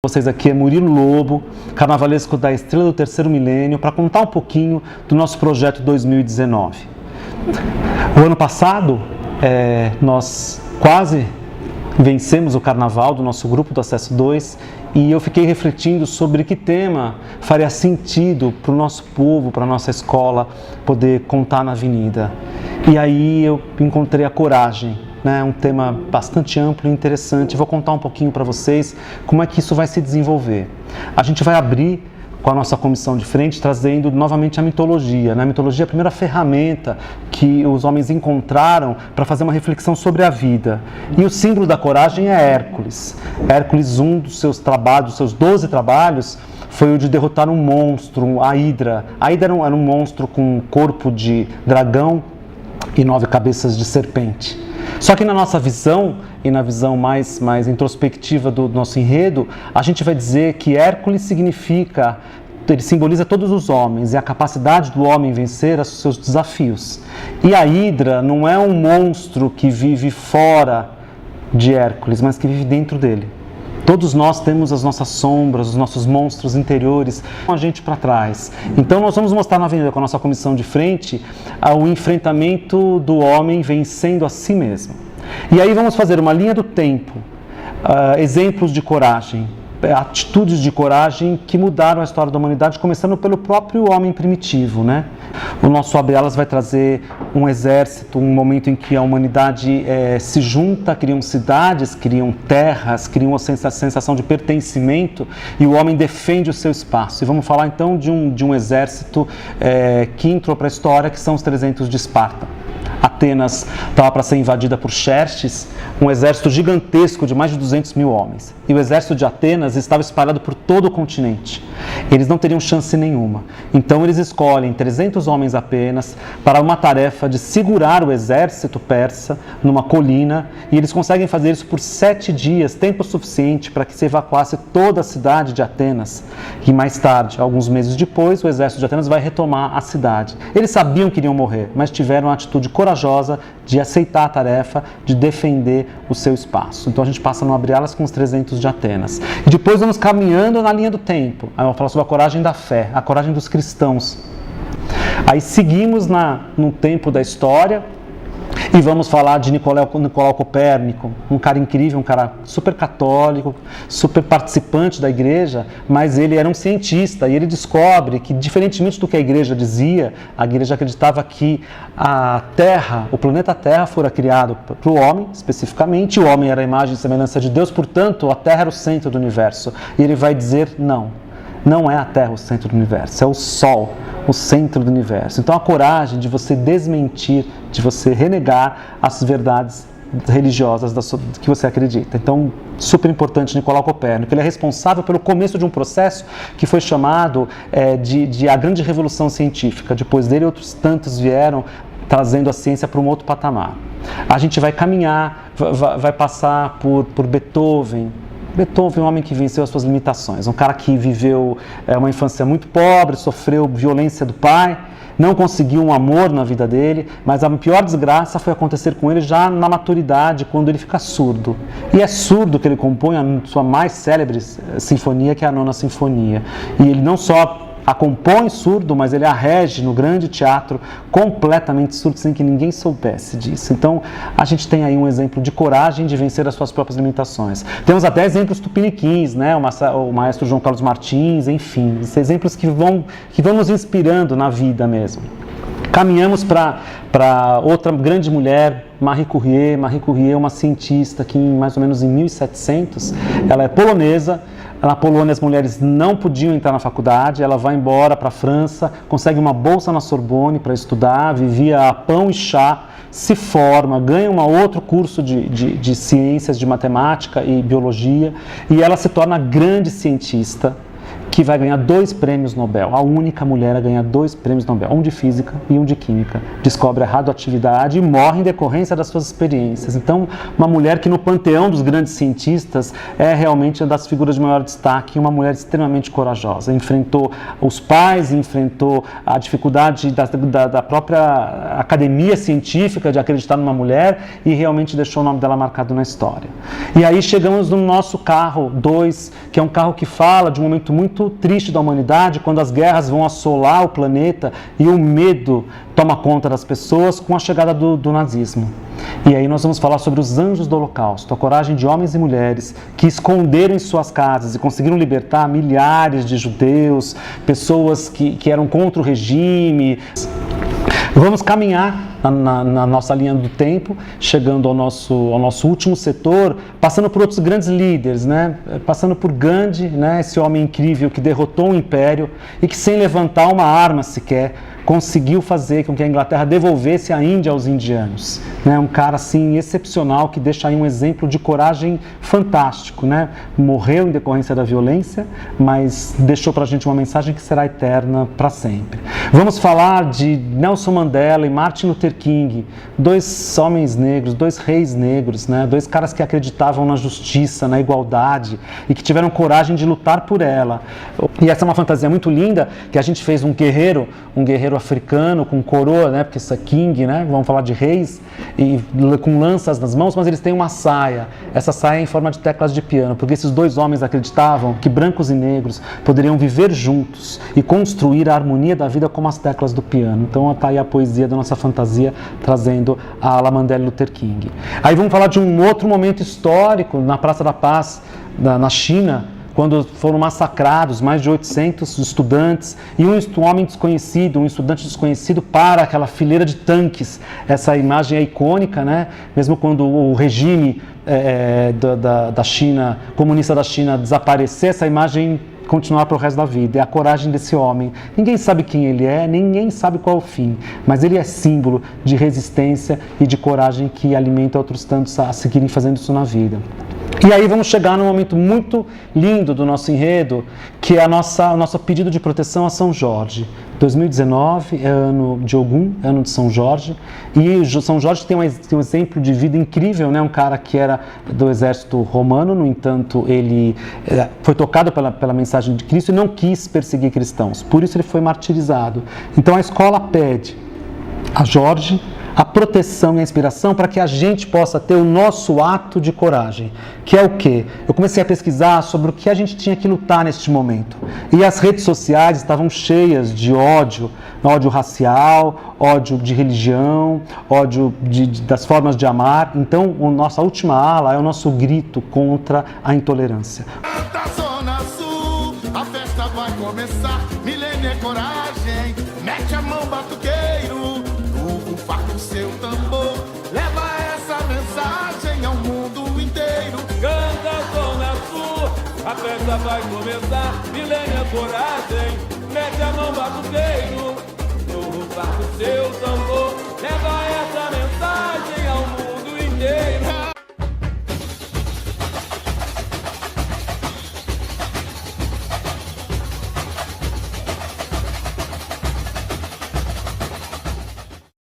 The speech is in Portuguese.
Vocês aqui é Murilo Lobo, carnavalesco da Estrela do Terceiro Milênio, para contar um pouquinho do nosso projeto 2019. O ano passado, nós quase vencemos o carnaval do nosso grupo do Acesso 2 e eu fiquei refletindo sobre que tema faria sentido para o nosso povo, para a nossa escola, poder contar na avenida. E aí eu encontrei a coragem. Um tema bastante amplo e interessante. Vou contar um pouquinho para vocês como é que isso vai se desenvolver. A gente vai abrir com a nossa comissão de frente, trazendo novamente a mitologia. A mitologia é a primeira ferramenta que os homens encontraram para fazer uma reflexão sobre a vida. E o símbolo da coragem é Hércules. Hércules, um dos seus trabalhos, dos seus 12 trabalhos, foi o de derrotar um monstro, a Hidra. A Hidra era um monstro com um corpo de dragão e 9 cabeças de serpente. Só que na nossa visão, e na visão mais introspectiva do nosso enredo, a gente vai dizer que Hércules ele simboliza todos os homens e a capacidade do homem vencer os seus desafios. E a Hidra não é um monstro que vive fora de Hércules, mas que vive dentro dele. Todos nós temos as nossas sombras, os nossos monstros interiores com a gente para trás. Então nós vamos mostrar na avenida com a nossa comissão de frente o enfrentamento do homem vencendo a si mesmo. E aí vamos fazer uma linha do tempo, exemplos de coragem, atitudes de coragem que mudaram a história da humanidade, começando pelo próprio homem primitivo, O nosso Abre Alas vai trazer um exército, um momento em que a humanidade se junta, criam cidades, criam terras, criam uma sensação de pertencimento e o homem defende o seu espaço. E vamos falar então de um exército que entrou para a história, que são os 300 de Esparta. Atenas estava para ser invadida por Xerxes, um exército gigantesco de mais de 200 mil homens. E o exército de Atenas estava espalhado por todo o continente. Eles não teriam chance nenhuma. Então eles escolhem 300 homens apenas para uma tarefa de segurar o exército persa numa colina, e eles conseguem fazer isso por 7 dias, tempo suficiente para que se evacuasse toda a cidade de Atenas. E mais tarde, alguns meses depois, o exército de Atenas vai retomar a cidade. Eles sabiam que iriam morrer, mas tiveram uma atitude corajosa de aceitar a tarefa, de defender o seu espaço. Então a gente passa no Abre Alas com os 300 de Atenas. E depois vamos caminhando na linha do tempo. Aí eu vou falar sobre a coragem da fé, a coragem dos cristãos. Aí seguimos no tempo da história e vamos falar de Nicolau Copérnico, um cara incrível, um cara super católico, super participante da igreja, mas ele era um cientista e ele descobre que, diferentemente do que a igreja dizia, a igreja acreditava que a Terra, o planeta Terra, fora criado para o homem, especificamente, o homem era a imagem e semelhança de Deus, portanto, a Terra era o centro do universo. E ele vai dizer, não é a Terra o centro do universo, é o Sol o centro do universo. Então a coragem de você desmentir, de você renegar as verdades religiosas que você acredita. Então, super importante Nicolau Copérnico. Ele é responsável pelo começo de um processo que foi chamado de a grande revolução científica. Depois dele, outros tantos vieram trazendo a ciência para um outro patamar. A gente vai caminhar, vai passar por Beethoven, um homem que venceu as suas limitações, um cara que viveu uma infância muito pobre, sofreu violência do pai, não conseguiu um amor na vida dele, mas a pior desgraça foi acontecer com ele já na maturidade, quando ele fica surdo. E é surdo que ele compõe a sua mais célebre sinfonia, que é a Nona Sinfonia. E ele não só a compõe surdo, mas ele a rege no grande teatro completamente surdo, sem que ninguém soubesse disso. Então, a gente tem aí um exemplo de coragem de vencer as suas próprias limitações. Temos até exemplos tupiniquins, o maestro João Carlos Martins, enfim, exemplos que vão nos inspirando na vida mesmo. Caminhamos para outra grande mulher, Marie Curie. Marie Curie é uma cientista que, mais ou menos em 1700, ela é polonesa. Na Polônia as mulheres não podiam entrar na faculdade, ela vai embora para a França, consegue uma bolsa na Sorbonne para estudar, vivia a pão e chá, se forma, ganha um outro curso de ciências, de matemática e biologia, e ela se torna grande cientista, que vai ganhar 2 prêmios Nobel, a única mulher a ganhar 2 prêmios Nobel, um de física e um de química. Descobre a radioatividade e morre em decorrência das suas experiências. Então, uma mulher que no panteão dos grandes cientistas é realmente uma das figuras de maior destaque, uma mulher extremamente corajosa. Enfrentou os pais, enfrentou a dificuldade da própria academia científica de acreditar numa mulher e realmente deixou o nome dela marcado na história. E aí chegamos no nosso carro 2, que é um carro que fala de um momento muito triste da humanidade, quando as guerras vão assolar o planeta e o medo toma conta das pessoas com a chegada do nazismo. E aí nós vamos falar sobre os anjos do Holocausto, a coragem de homens e mulheres que esconderam em suas casas e conseguiram libertar milhares de judeus, pessoas que eram contra o regime. Vamos caminhar na nossa linha do tempo, chegando ao nosso último setor, passando por outros grandes líderes, né? Passando por Gandhi, né? Esse homem incrível que derrotou o império e que, sem levantar uma arma sequer, conseguiu fazer com que a Inglaterra devolvesse a Índia aos indianos. Né? Um cara assim excepcional que deixa aí um exemplo de coragem fantástico. Né? Morreu em decorrência da violência, mas deixou para a gente uma mensagem que será eterna para sempre. Vamos falar de Nelson Mandela e Martin Luther King, 2 homens negros, 2 reis negros, né? 2 caras que acreditavam na justiça, na igualdade e que tiveram coragem de lutar por ela. E essa é uma fantasia muito linda que a gente fez um guerreiro africano com coroa, né? Porque isso é king, né? Vamos falar de reis, e com lanças nas mãos, mas eles têm uma saia. Essa saia é em forma de teclas de piano, porque esses 2 homens acreditavam que brancos e negros poderiam viver juntos e construir a harmonia da vida como as teclas do piano. Então está aí a poesia da nossa fantasia, trazendo a ala Mandela e Luther King. Aí vamos falar de um outro momento histórico na Praça da Paz, na China, quando foram massacrados mais de 800 estudantes e um homem desconhecido, um estudante desconhecido para aquela fileira de tanques. Essa imagem é icônica, né? Mesmo quando o regime da China, comunista da China, desaparecer, essa imagem continuar para o resto da vida. É a coragem desse homem. Ninguém sabe quem ele é, ninguém sabe qual é o fim, mas ele é símbolo de resistência e de coragem que alimenta outros tantos a seguirem fazendo isso na vida. E aí vamos chegar num momento muito lindo do nosso enredo, que é o nosso pedido de proteção a São Jorge. 2019 é ano de Ogum, é ano de São Jorge, e São Jorge tem um exemplo de vida incrível, né? Um cara que era do exército romano, no entanto ele foi tocado pela mensagem de Cristo e não quis perseguir cristãos, por isso ele foi martirizado. Então a escola pede a Jorge a proteção e a inspiração para que a gente possa ter o nosso ato de coragem, que é o quê? Eu comecei a pesquisar sobre o que a gente tinha que lutar neste momento. E as redes sociais estavam cheias de ódio racial, ódio de religião, ódio das formas de amar. Então, a nossa última ala é o nosso grito contra a intolerância. Da Zona Sul, a festa vai começar, milênio é coragem, mete a mão, batuqueiro, farta o seu tambor, leva essa mensagem ao mundo inteiro. Canta Zona Sul, a festa vai começar, milênio é coragem, mete a mão, batuqueiro.